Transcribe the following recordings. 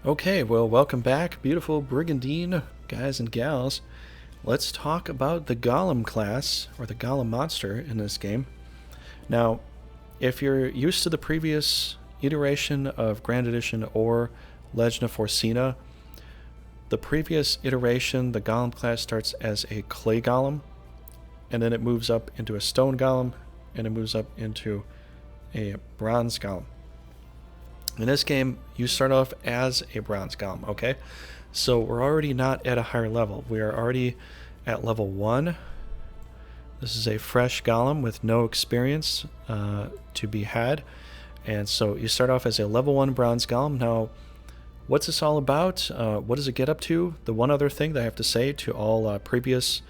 Okay, well, welcome back, beautiful Brigandine guys and gals. Let's talk about the Golem class, or the Golem monster in this game. Now, if you're used to the previous iteration of Grand Edition or Legend of Runersia, the previous iteration, the Golem class starts as a clay golem, and then it moves up into a stone golem, and it moves up into a bronze golem. In this game, you start off as a bronze golem, okay? So we're already not at a higher level. We are already at level 1. This is a fresh golem with no experience to be had. And so you start off as a level 1 bronze golem. Now, what's this all about? What does it get up to? The one other thing that I have to say to all previous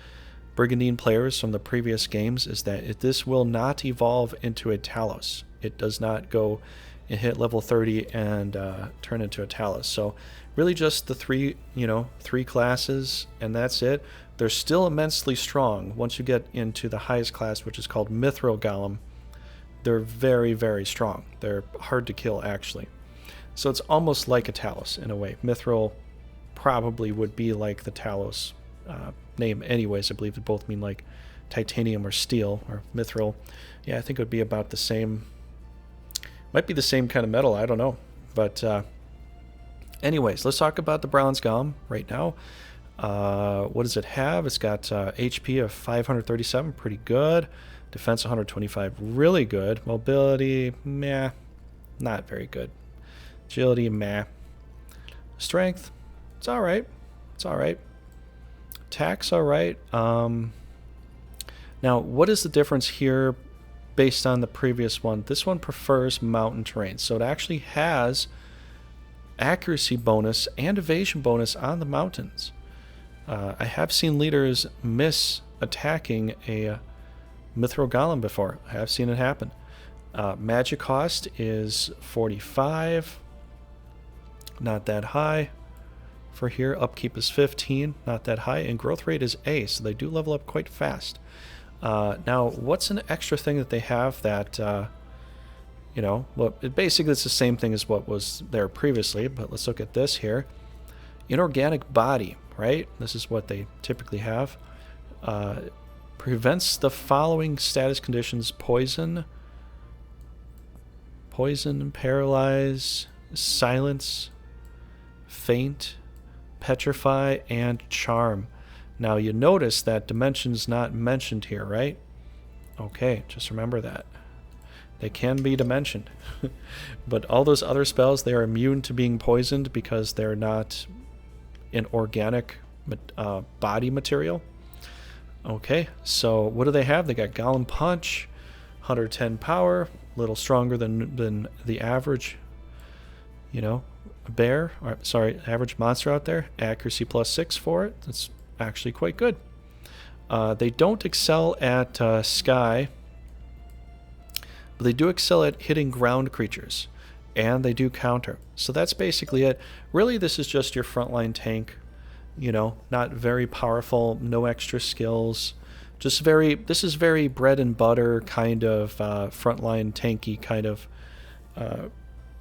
Brigandine players from the previous games is that this will not evolve into a Talos. It does not go and hit level 30 and turn into a Talos. So really just the three classes, and that's it. They're still immensely strong. Once you get into the highest class, which is called Mythril Golem, they're very, very strong. They're hard to kill, actually. So it's almost like a Talos in a way. Mithril probably would be like the Talos name anyways. I believe they both mean like titanium or steel, or Mithril. Yeah, I think it would be about the same. Might be the same kind of metal, I don't know. But anyways, let's talk about the Bronze Golem right now. What does it have? It's got HP of 537, pretty good. Defense 125, really good. Mobility, meh, not very good. Agility, meh. Strength, it's alright. It's alright. Attack's alright. Now, what is the difference here based on the previous one? This one prefers mountain terrain, so it actually has accuracy bonus and evasion bonus on the mountains. I have seen leaders miss attacking a Mythril Golem before. I have seen it happen. Magic cost is 45, not that high. For here, upkeep is 15, not that high, and growth rate is A, so they do level up quite fast. Now, what's an extra thing that they have that, well, basically it's the same thing as what was there previously, but let's look at this here. Inorganic body, right? This is what they typically have. Prevents the following status conditions: poison, paralyze, silence, faint, petrify, and charm. Now you notice that dimension's not mentioned here, right? Okay, just remember that. They can be dimensioned. But all those other spells, they are immune to being poisoned because they're not an organic body material. Okay, so what do they have? They got Golem Punch, 110 power, a little stronger than the average, average monster out there. Accuracy +6 for it. That's actually quite good. They don't excel at sky, but they do excel at hitting ground creatures, and they do counter. So that's basically it. Really, this is just your frontline tank. Not very powerful, no extra skills. This is very bread and butter kind of frontline tanky kind of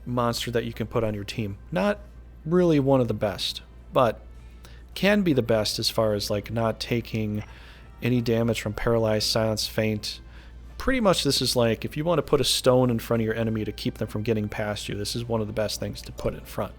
monster that you can put on your team. Not really one of the best, but can be the best as far as like not taking any damage from paralyzed, silence, faint. Pretty much this is like if you want to put a stone in front of your enemy to keep them from getting past you, this is one of the best things to put in front.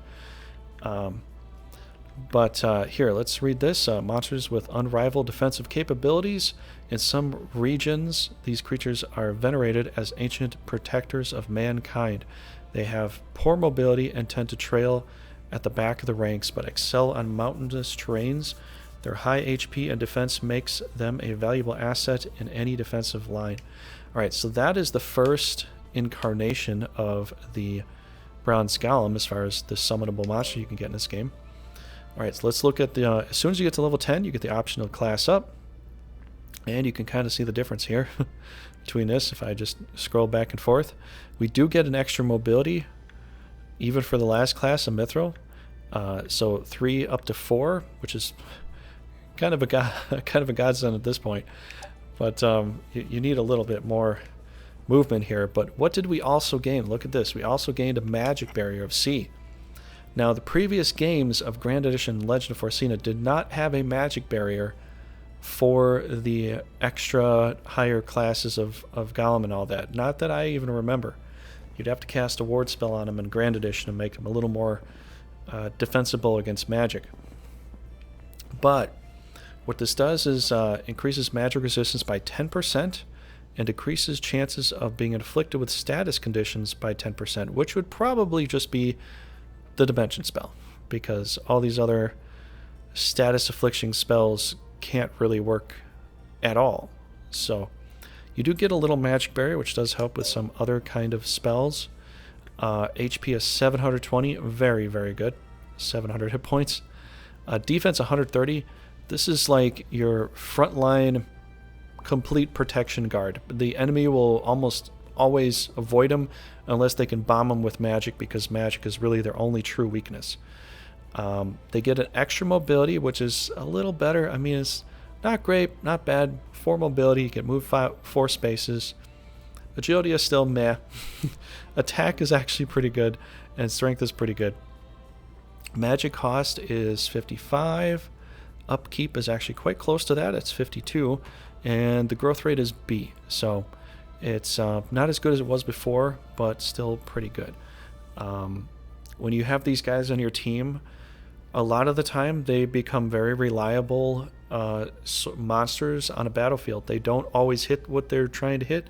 But here, let's read this. Monsters with unrivaled defensive capabilities. In some regions, these creatures are venerated as ancient protectors of mankind. They have poor mobility and tend to trail at the back of the ranks, but excel on mountainous terrains. Their high HP and defense makes them a valuable asset in any defensive line. Alright, so that is the first incarnation of the Bronze Golem as far as the summonable monster you can get in this game. Alright, so let's look at the... as soon as you get to level 10, you get the option to class up. And you can kind of see the difference here between this. If I just scroll back and forth, we do get an extra mobility, even for the last class of Mithril. So 3 up to 4, which is kind of a godsend at this point. But you need a little bit more movement here. But what did we also gain? Look at this. We also gained a magic barrier of C. Now, the previous games of Grand Edition Legend of Runersia did not have a magic barrier for the extra higher classes of Golem and all that. Not that I even remember. You'd have to cast a ward spell on them in Grand Edition to make them a little more defensible against magic. But what this does is increases magic resistance by 10% and decreases chances of being inflicted with status conditions by 10%, which would probably just be the Dimension spell, because all these other status affliction spells can't really work at all. So you do get a little magic barrier, which does help with some other kind of spells. HP is 720, very, very good. 700 hit points. Defense 130. This is like your frontline complete protection guard. The enemy will almost always avoid them unless they can bomb them with magic, because magic is really their only true weakness. They get an extra mobility, which is a little better. I mean, it's not great, not bad. 4 mobility, you can move 4 spaces. Agility is still meh. Attack is actually pretty good, and strength is pretty good. Magic cost is 55. Upkeep is actually quite close to that. It's 52. And the growth rate is B. So it's not as good as it was before, but still pretty good. When you have these guys on your team, a lot of the time they become very reliable monsters on a battlefield. They don't always hit what they're trying to hit,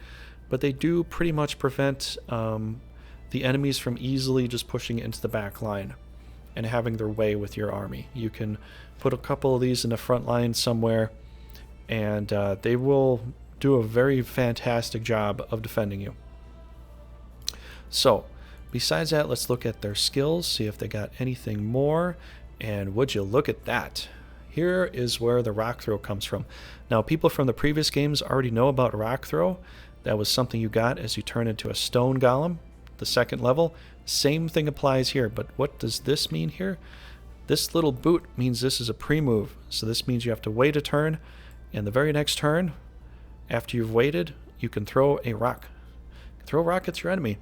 but they do pretty much prevent the enemies from easily just pushing into the back line and having their way with your army. You can put a couple of these in the front line somewhere, and they will do a very fantastic job of defending you. So, besides that, let's look at their skills, see if they got anything more. And would you look at that? Here is where the rock throw comes from. Now, people from the previous games already know about rock throw. That was something you got as you turn into a stone golem, the 2nd level. Same thing applies here, but what does this mean here? This little boot means this is a pre-move. So this means you have to wait a turn, and the very next turn, after you've waited, you can throw a rock. Throw a rock at your enemy.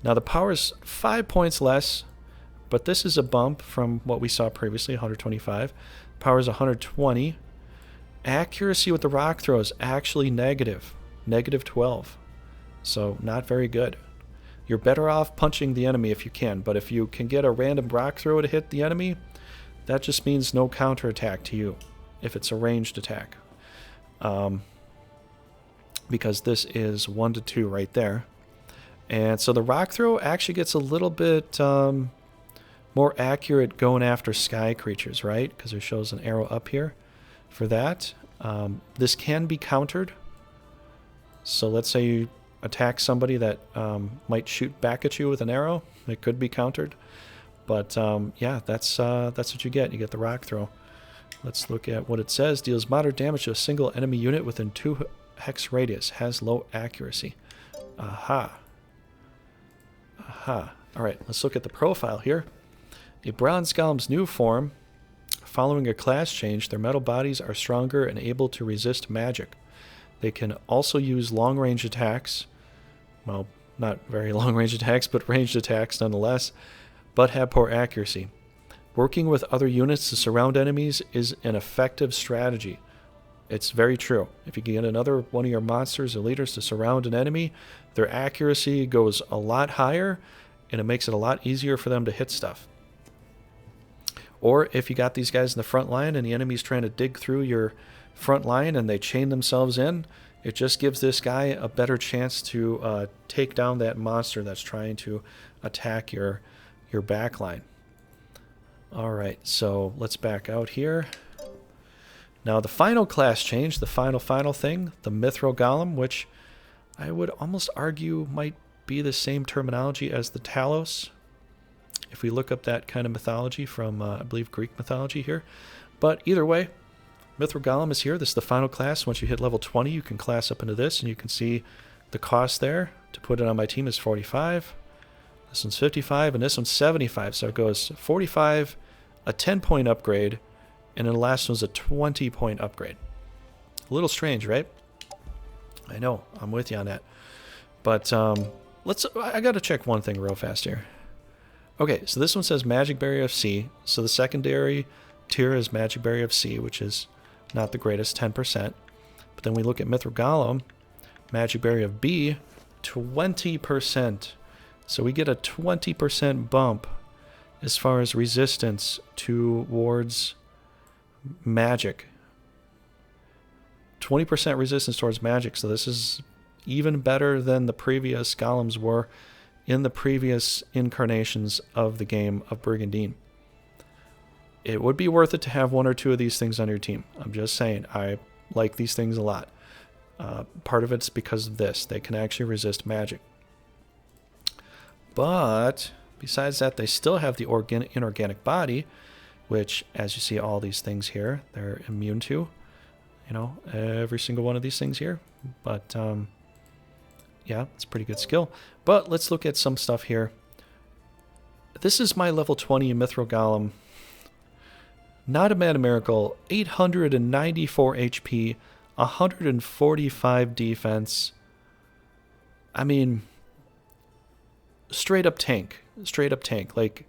Now the power is 5 points less, but this is a bump from what we saw previously, 125. Power is 120. Accuracy with the rock throw is actually negative. Negative 12. So not very good. You're better off punching the enemy if you can, but if you can get a random rock throw to hit the enemy, that just means no counterattack to you if it's a ranged attack. Because this is 1 to 2 right there. And so the rock throw actually gets a little bit more accurate going after sky creatures, right? Because it shows an arrow up here for that. This can be countered. So let's say you attack somebody that might shoot back at you with an arrow. It could be countered. But yeah, that's what you get. You get the rock throw. Let's look at what it says. Deals moderate damage to a single enemy unit within 2 hex radius. Has low accuracy. Aha. Aha. Alright, let's look at the profile here. A Bronze Golem's new form. Following a class change, their metal bodies are stronger and able to resist magic. They can also use long-range attacks. Well, not very long-range attacks, but ranged attacks nonetheless, but have poor accuracy. Working with other units to surround enemies is an effective strategy. It's very true. If you can get another one of your monsters or leaders to surround an enemy, their accuracy goes a lot higher, and it makes it a lot easier for them to hit stuff. Or if you got these guys in the front line and the enemy's trying to dig through your front line and they chain themselves in, it just gives this guy a better chance to take down that monster that's trying to attack your back line. Alright, so let's back out here. Now the final class change, the final thing, the Mythril Golem, which I would almost argue might be the same terminology as the Talos, if we look up that kind of mythology from, I believe, Greek mythology here. But either way, Mythril Golem is here. This is the final class. Once you hit level 20, you can class up into this, and you can see the cost there to put it on my team is 45. This one's 55, and this one's 75. So it goes 45, a 10-point upgrade, and then the last one's a 20-point upgrade. A little strange, right? I know. I'm with you on that. But I got to check one thing real fast here. Okay, so this one says Magic Barrier of C. So the secondary tier is Magic Barrier of C, which is not the greatest, 10%. But then we look at Mythril Golem, Magic Barrier of B, 20%. So we get a 20% bump as far as resistance towards magic. 20% resistance towards magic, so this is even better than the previous golems were in the previous incarnations of the game of Brigandine. It would be worth it to have one or two of these things on your team. I'm just saying, I like these things a lot. Part of it's because of this. They can actually resist magic. But besides that, they still have the inorganic body, which, as you see all these things here, they're immune to. You know, every single one of these things here. But, yeah, it's a pretty good skill. But let's look at some stuff here. This is my level 20 Mythril Golem. Not a mad miracle. 894 HP, 145 defense. I mean, straight up tank. Straight up tank. Like,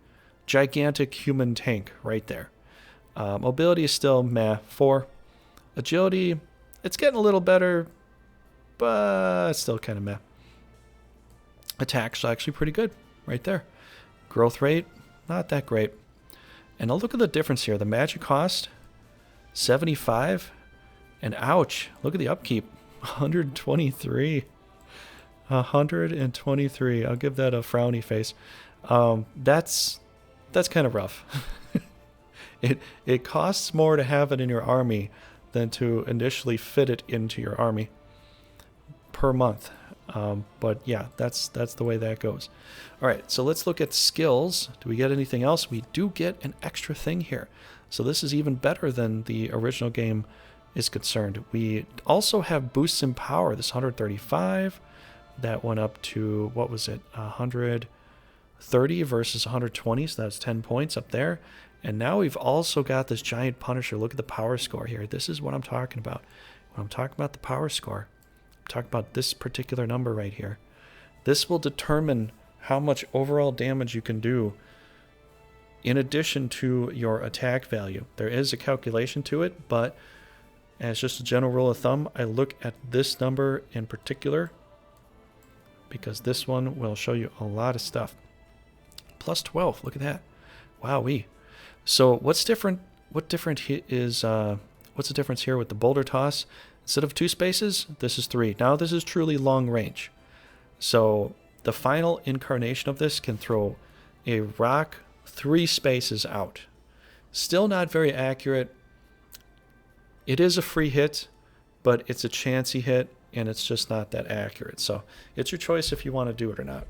gigantic human tank right there. Mobility is still meh, 4. Agility, it's getting a little better, but it's still kind of meh. Attack's actually pretty good right there. Growth rate, not that great. And now look at the difference here. The magic cost, 75. And ouch, look at the upkeep, 123. 123. I'll give that a frowny face. That's kind of rough. It costs more to have it in your army than to initially fit it into your army per month. But yeah, that's the way that goes. All right, so let's look at skills. Do we get anything else? We do get an extra thing here. So this is even better than the original game is concerned. We also have boosts in power. This 135, that went up to, what was it, 130 versus 120, so that's 10 points up there. And now we've also got this giant Punisher. Look at the power score here. This is what I'm talking about. When I'm talking about the power score, I'm talking about this particular number right here. This will determine how much overall damage you can do in addition to your attack value. There is a calculation to it, but as just a general rule of thumb, I look at this number in particular because this one will show you a lot of stuff. Plus 12, look at that. Wowee. So what's different? What's the difference here with the boulder toss? Instead of 2 spaces, this is 3. Now this is truly long range. So the final incarnation of this can throw a rock 3 spaces out. Still not very accurate. It is a free hit, but it's a chancy hit, and it's just not that accurate. So it's your choice if you want to do it or not.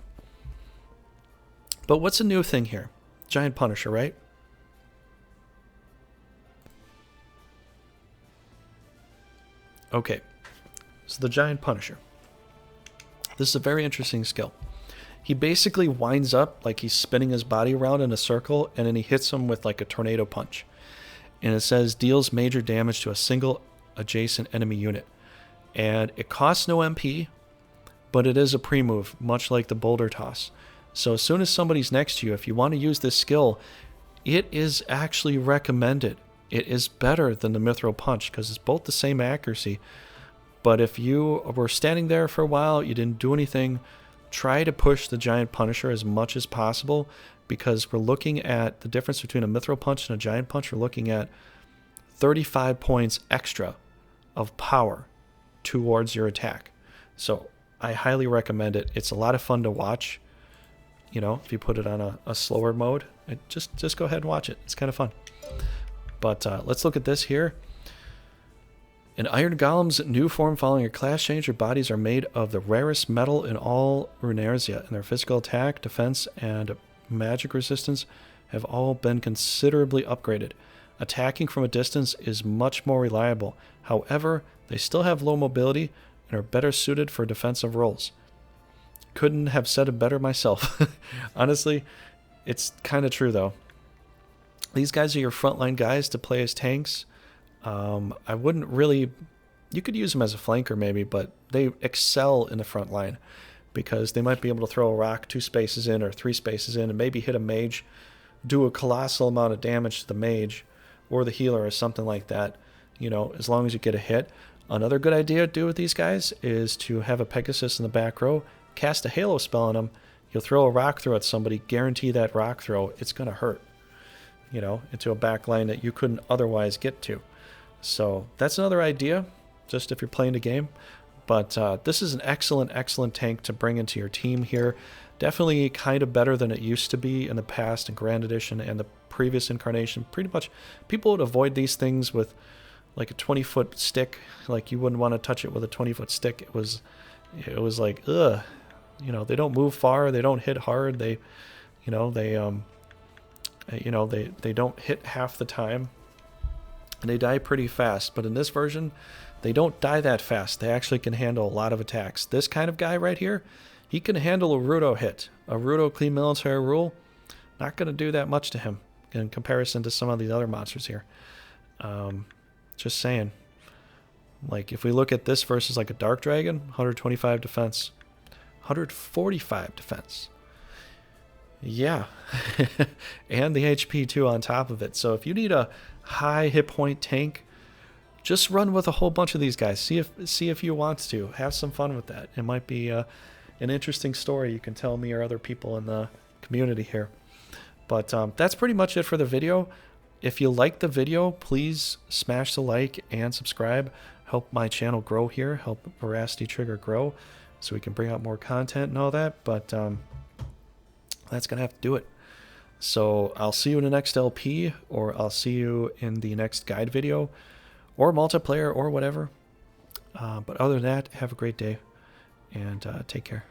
But what's a new thing here? Giant Punisher, right? Okay, so the Giant Punisher. This is a very interesting skill. He basically winds up like he's spinning his body around in a circle, and then he hits him with like a tornado punch. And it says deals major damage to a single adjacent enemy unit. And it costs no MP, but it is a pre-move, much like the boulder toss. So as soon as somebody's next to you, if you want to use this skill, it is actually recommended. It is better than the Mithril Punch because it's both the same accuracy. But if you were standing there for a while, you didn't do anything, try to push the Giant Punisher as much as possible because we're looking at the difference between a Mithril Punch and a Giant Punch. We're looking at 35 points extra of power towards your attack. So I highly recommend it. It's a lot of fun to watch. You know, if you put it on a slower mode, just go ahead and watch it. It's kind of fun. But let's look at this here. In Iron Golem's new form following your class change, your bodies are made of the rarest metal in all Runersia, and their physical attack, defense, and magic resistance have all been considerably upgraded. Attacking from a distance is much more reliable. However, they still have low mobility and are better suited for defensive roles. Couldn't have said it better myself. Honestly, it's kind of true though. These guys are your frontline guys to play as tanks. I wouldn't really... You could use them as a flanker maybe, but they excel in the front line. because they might be able to throw a rock 2 spaces in or 3 spaces in and maybe hit a mage, do a colossal amount of damage to the mage or the healer or something like that, you know, as long as you get a hit. Another good idea to do with these guys is to have a Pegasus in the back row, cast a Halo spell on them, you'll throw a rock throw at somebody, guarantee that rock throw, it's going to hurt, you know, into a back line that you couldn't otherwise get to. So that's another idea, just if you're playing the game. But this is an excellent, excellent tank to bring into your team here. Definitely kind of better than it used to be in the past in Grand Edition and the previous incarnation. Pretty much people would avoid these things with like a 20-foot stick. Like you wouldn't want to touch it with a 20-foot stick. It was like, ugh. You know, they don't move far. They don't hit hard. They don't hit half the time. And they die pretty fast. But in this version, they don't die that fast. They actually can handle a lot of attacks. This kind of guy right here, he can handle a Rudo hit. A Rudo Clean Military Rule, not going to do that much to him in comparison to some of these other monsters here. Just saying. Like, if we look at this versus like a Dark Dragon, 125 defense. 145 defense. Yeah. And the HP too on top of it. So if you need a high hit point tank, just run with a whole bunch of these guys. See if you want to. Have some fun with that. It might be an interesting story you can tell me or other people in the community here. But that's pretty much it for the video. If you liked the video, please smash the like and subscribe. Help my channel grow here. Help Veracity Trigger grow so we can bring out more content and all that. But that's going to have to do it. So I'll see you in the next LP, or I'll see you in the next guide video, or multiplayer, or whatever. But other than that, have a great day, and take care.